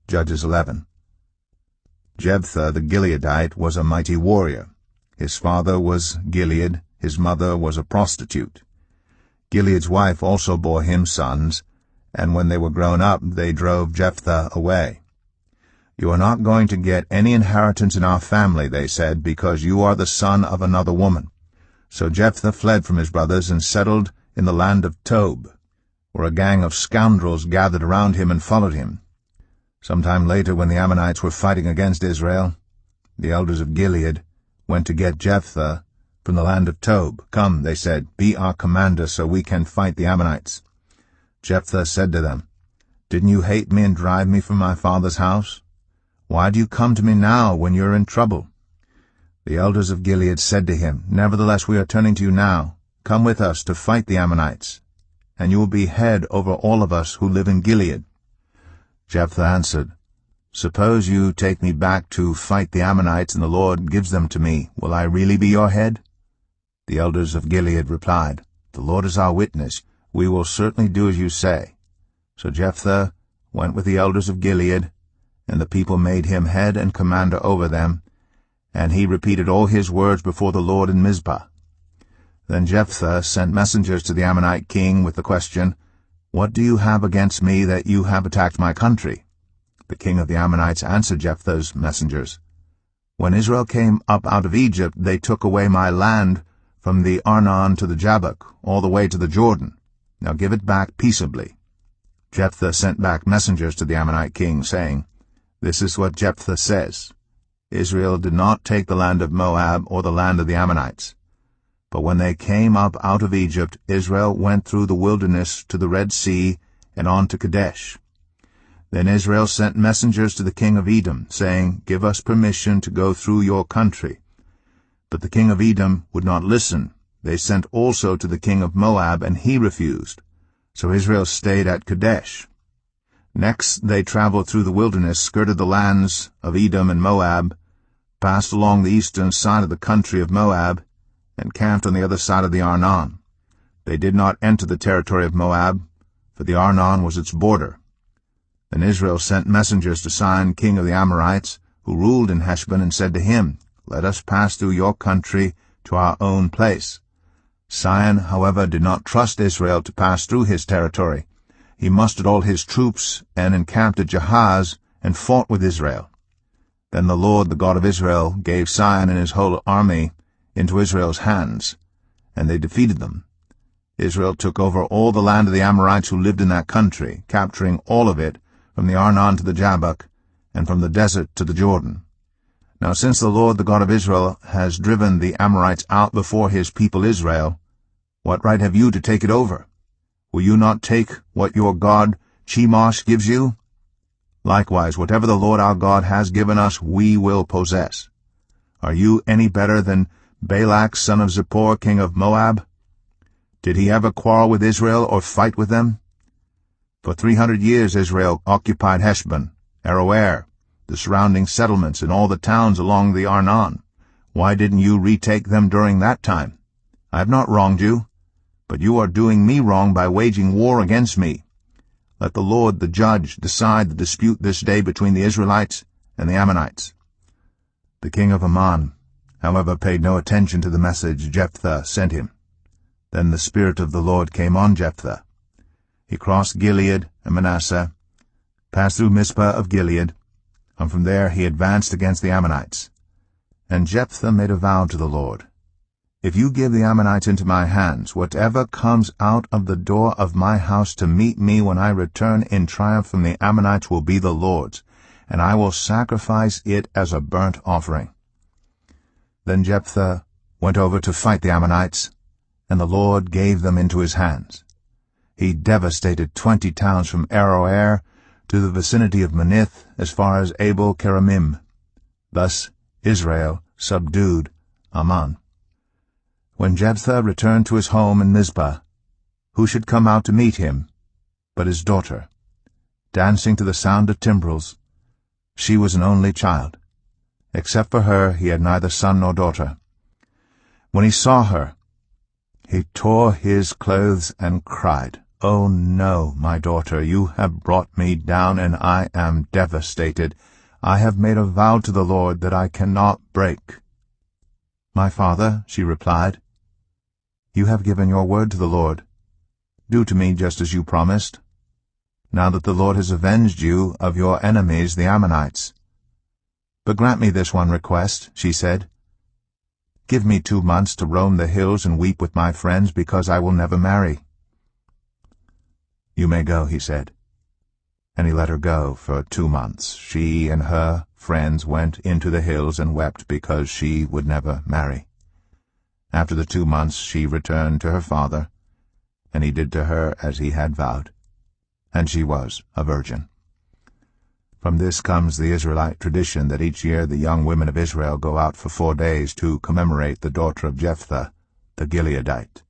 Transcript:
Judges 11. Jephthah the Gileadite was a mighty warrior. His father was Gilead, his mother was a prostitute. Gilead's wife also bore him sons, and when they were grown up, they drove Jephthah away. "You are not going to get any inheritance in our family," they said, "because you are the son of another woman." So Jephthah fled from his brothers and settled in the land of Tob, where a gang of scoundrels gathered around him and followed him. Sometime later, when the Ammonites were fighting against Israel, the elders of Gilead went to get Jephthah from the land of Tob. "Come," they said, "be our commander so we can fight the Ammonites." Jephthah said to them, "Didn't you hate me and drive me from my father's house? Why do you come to me now when you are in trouble?" The elders of Gilead said to him, "Nevertheless we are turning to you now. Come with us to fight the Ammonites, and you will be head over all of us who live in Gilead." Jephthah answered, "Suppose you take me back to fight the Ammonites and the Lord gives them to me, will I really be your head?" The elders of Gilead replied, "The Lord is our witness, we will certainly do as you say." So Jephthah went with the elders of Gilead, and the people made him head and commander over them, and he repeated all his words before the Lord in Mizpah. Then Jephthah sent messengers to the Ammonite king with the question, "What do you have against me that you have attacked my country?" The king of the Ammonites answered Jephthah's messengers, "When Israel came up out of Egypt, they took away my land from the Arnon to the Jabbok, all the way to the Jordan. Now give it back peaceably." Jephthah sent back messengers to the Ammonite king, saying, "This is what Jephthah says. Israel did not take the land of Moab or the land of the Ammonites. But when they came up out of Egypt, Israel went through the wilderness to the Red Sea and on to Kadesh. Then Israel sent messengers to the king of Edom, saying, 'Give us permission to go through your country.' But the king of Edom would not listen. They sent also to the king of Moab, and he refused. So Israel stayed at Kadesh. Next they traveled through the wilderness, skirted the lands of Edom and Moab, passed along the eastern side of the country of Moab, and camped on the other side of the Arnon. They did not enter the territory of Moab, for the Arnon was its border. Then Israel sent messengers to Sihon, king of the Amorites, who ruled in Heshbon, and said to him, 'Let us pass through your country to our own place.' Sihon, however, did not trust Israel to pass through his territory. He mustered all his troops and encamped at Jahaz and fought with Israel. Then the Lord, the God of Israel, gave Sihon and his whole army into Israel's hands, and they defeated them. Israel took over all the land of the Amorites who lived in that country, capturing all of it from the Arnon to the Jabbok, and from the desert to the Jordan. Now since the Lord, the God of Israel, has driven the Amorites out before his people Israel, what right have you to take it over? Will you not take what your god Chemosh gives you? Likewise, whatever the Lord our God has given us, we will possess. Are you any better than Balak, son of Zippor, king of Moab? Did he ever quarrel with Israel or fight with them? For 300 years Israel occupied Heshbon, Aroer, the surrounding settlements, and all the towns along the Arnon. Why didn't you retake them during that time? I have not wronged you, but you are doing me wrong by waging war against me. Let the Lord, the judge, decide the dispute this day between the Israelites and the Ammonites." The king of Ammon, however, paid no attention to the message Jephthah sent him. Then the Spirit of the Lord came on Jephthah. He crossed Gilead and Manasseh, passed through Mizpah of Gilead, and from there he advanced against the Ammonites. And Jephthah made a vow to the Lord, "If you give the Ammonites into my hands, whatever comes out of the door of my house to meet me when I return in triumph from the Ammonites will be the Lord's, and I will sacrifice it as a burnt offering." Then Jephthah went over to fight the Ammonites, and the Lord gave them into his hands. He devastated 20 towns from Aroer to the vicinity of Manith as far as Abel-keramim. Thus Israel subdued Ammon. When Jephthah returned to his home in Mizpah, who should come out to meet him but his daughter, dancing to the sound of timbrels? She was an only child. Except for her, he had neither son nor daughter. When he saw her, he tore his clothes and cried, "Oh no, my daughter, you have brought me down, and I am devastated. I have made a vow to the Lord that I cannot break." "My father," she replied, "you have given your word to the Lord. Do to me just as you promised, now that the Lord has avenged you of your enemies, the Ammonites. But grant me this one request," she said. "Give me 2 months to roam the hills and weep with my friends, because I will never marry." "You may go," he said. And he let her go for 2 months. She and her friends went into the hills and wept because she would never marry. After the 2 months she returned to her father, and he did to her as he had vowed, and she was a virgin. From this comes the Israelite tradition that each year the young women of Israel go out for 4 days to commemorate the daughter of Jephthah, the Gileadite.